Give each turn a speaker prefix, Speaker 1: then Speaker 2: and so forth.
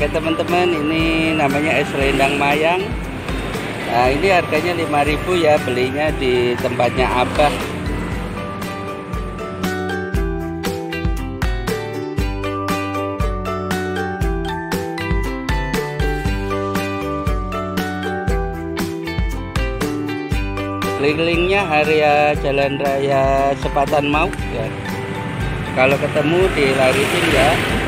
Speaker 1: Oke teman-teman, ini namanya es selendang mayang. Nah, ini harganya 5.000 ya, belinya di tempatnya Abah. Kelilingnya area Jalan Raya Sepatan Mau ya. Kalau ketemu dilarisin ya.